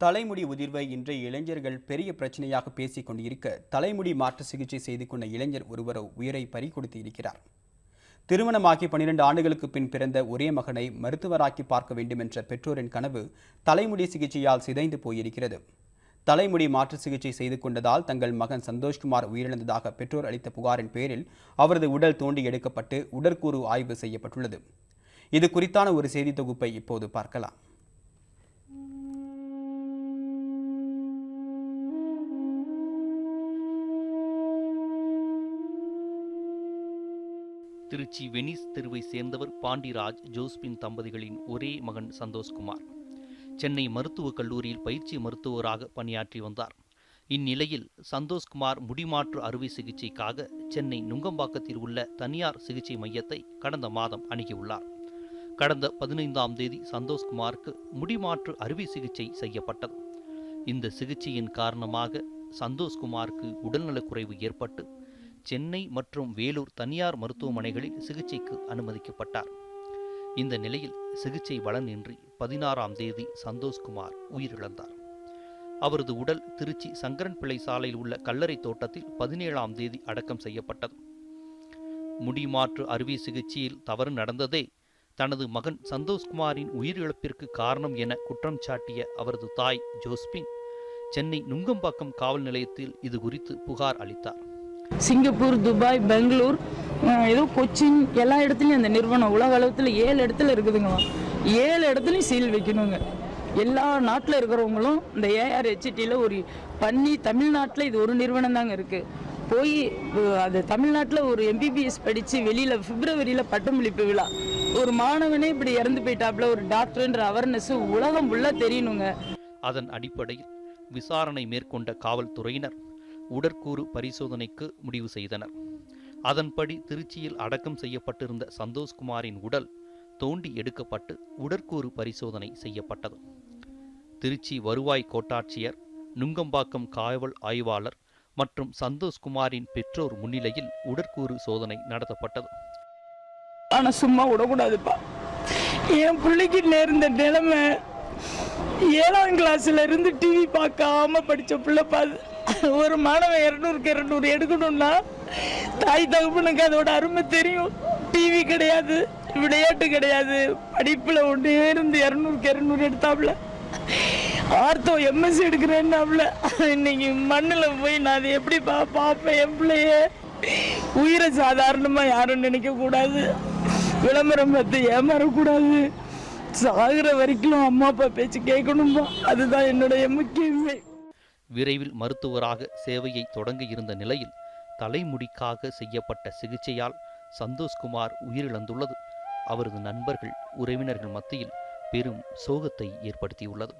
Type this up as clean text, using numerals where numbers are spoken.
தலைமுடி உதிர்வை இன்றைய இளைஞர்கள் பெரிய பிரச்சனையாக பேசிக் கொண்டிருக்க தலைமுடி மாற்று சிகிச்சை செய்து கொண்ட இளைஞர் ஒருவர் உயிரை பறிகொடுத்து இருக்கிறார். திருமணமாகி 12 ஆண்டுகளுக்கு பின் பிறந்த ஒரே மகனை மருத்துவராக்கி பார்க்க வேண்டும் என்ற பெற்றோரின் கனவு தலைமுடி சிகிச்சையால் சிதைந்து போயிருக்கிறது. தலைமுடி மாற்று சிகிச்சை செய்து கொண்டதால் தங்கள் மகன் சந்தோஷ்குமார் உயிரிழந்ததாக பெற்றோர் அளித்த புகாரின் பேரில் அவரது உடல் தோண்டி எடுக்கப்பட்டு உடற்கூறு ஆய்வு செய்யப்பட்டுள்ளது. இது குறித்தான ஒரு செய்தி தொகுப்பை இப்போது பார்க்கலாம். திருச்சி வெனிஸ் தெருவை சேர்ந்தவர் பாண்டிராஜ் ஜோஸ்பின் தம்பதிகளின் ஒரே மகன் சந்தோஷ்குமார். சென்னை மருத்துவக் கல்லூரியில் பயிற்சி மருத்துவராக பணியாற்றி வந்தார். இந்நிலையில் சந்தோஷ்குமார் முடிமாற்று அறுவை சிகிச்சைக்காக சென்னை நுங்கம்பாக்கத்தில் உள்ள தனியார் சிகிச்சை மையத்தை கடந்த மாதம் அணுகியுள்ளார். கடந்த 15ஆம் தேதி சந்தோஷ்குமாருக்கு முடிமாற்று அறுவை சிகிச்சை செய்யப்பட்டது. இந்த சிகிச்சையின் காரணமாக சந்தோஷ்குமாருக்கு உடல்நலக்குறைவு ஏற்பட்டு சென்னை மற்றும் வேலூர் தனியார் மருத்துவமனைகளில் சிகிச்சைக்கு அனுமதிக்கப்பட்டார். இந்த நிலையில் சிகிச்சை பலனின்றி 16ஆம் தேதி சந்தோஷ்குமார் உயிரிழந்தார். அவரது உடல் திருச்சி சங்கரன்பிள்ளை சாலையில் உள்ள கல்லறை தோட்டத்தில் 17ஆம் தேதி அடக்கம் செய்யப்பட்டது. முடிமாற்று அறுவை சிகிச்சையில் தவறு நடந்ததே தனது மகன் சந்தோஷ்குமாரின் உயிரிழப்பிற்கு காரணம் என குற்றம் சாட்டிய அவரது தாய் ஜோஸ்பின் சென்னை நுங்கம்பாக்கம் காவல் நிலையத்தில் இது குறித்து புகார் அளித்தார். சிங்கப்பூர், துபாய், பெங்களூர், ஏதோ கொச்சின் எல்லா இடத்துலையும் அந்த நிறுவனம் உலக அளவில் 7 இடத்துல இருக்குதுங்களாம். 7 இடத்துலையும் சீல் வைக்கணுங்க. எல்லா நாட்டில் இருக்கிறவங்களும் இந்த ARHTயில் ஒரு பண்ணி தமிழ்நாட்டில் இது ஒரு நிறுவனம் தாங்க இருக்குது. போய் அது தமிழ்நாட்டில் ஒரு MBBS படித்து வெளியில் பிப்ரவரியில் பட்டமளிப்பு விழா ஒரு மாணவனே இப்படி இறந்து போயிட்டாப்புல ஒரு டாக்டர்ன்ற அவேர்னஸ் உலகம் ஃபுல்லாக தெரியணுங்க. அதன் அடிப்படையில் விசாரணை மேற்கொண்ட காவல்துறையினர் உடற்கூறு பரிசோதனைக்கு முடிவு செய்தனர். அதன்படி திருச்சியில் அடக்கம் செய்யப்பட்டிருந்த சந்தோஷ்குமாரின் உடல் தோண்டி எடுக்கப்பட்டு உடற்கூறு பரிசோதனை செய்யப்பட்டது. திருச்சி வருவாய் கோட்டாட்சியர், நுங்கம்பாக்கம் காவல் ஆய்வாளர் மற்றும் சந்தோஷ்குமாரின் பெற்றோர் முன்னிலையில் உடற்கூறு சோதனை நடத்தப்பட்டது. ஆனா சும்மா விடக்கூடாதுப்பா. என் பிள்ளைக்கு நேர்ந்த நிலைமை 7ஆம் கிளாஸ்ல இருந்து டிவி பார்க்காம படிச்ச பிள்ளைப்பா. ஒரு மாணவன் 200க்கு 200 எடுக்கணும்னா தாய் தகப்பனுக்கு அதோட அருமை தெரியும். டிவி கிடையாது, விளையாட்டு கிடையாது, படிப்புல ஒன்றே இருந்து 200க்கு 200 எடுத்தாப்புல. Ortho MSc எடுக்கிறேன்னாப்புல. இன்னைக்கு மண்ணில் போய் நான் அதை எப்படி பார்ப்பேன்? என் பிள்ளைய உயிரை சாதாரணமா யாரும் நினைக்க கூடாது. விளம்பரம் பார்த்து ஏமாறக்கூடாது. சாகிற வரைக்கும் அம்மா அப்பா பேச்சு கேட்கணும்பா. அதுதான் என்னுடைய முக்கியமே. விரைவில் மருத்துவராக சேவையை தொடங்க இருந்த நிலையில் தலைமுடிக்காக செய்யப்பட்ட சிகிச்சையால் சந்தோஷ்குமார் உயிரிழந்துள்ளது அவரது நண்பர்கள், உறவினர்கள் மத்தியில் பெரும் சோகத்தை ஏற்படுத்தியுள்ளது.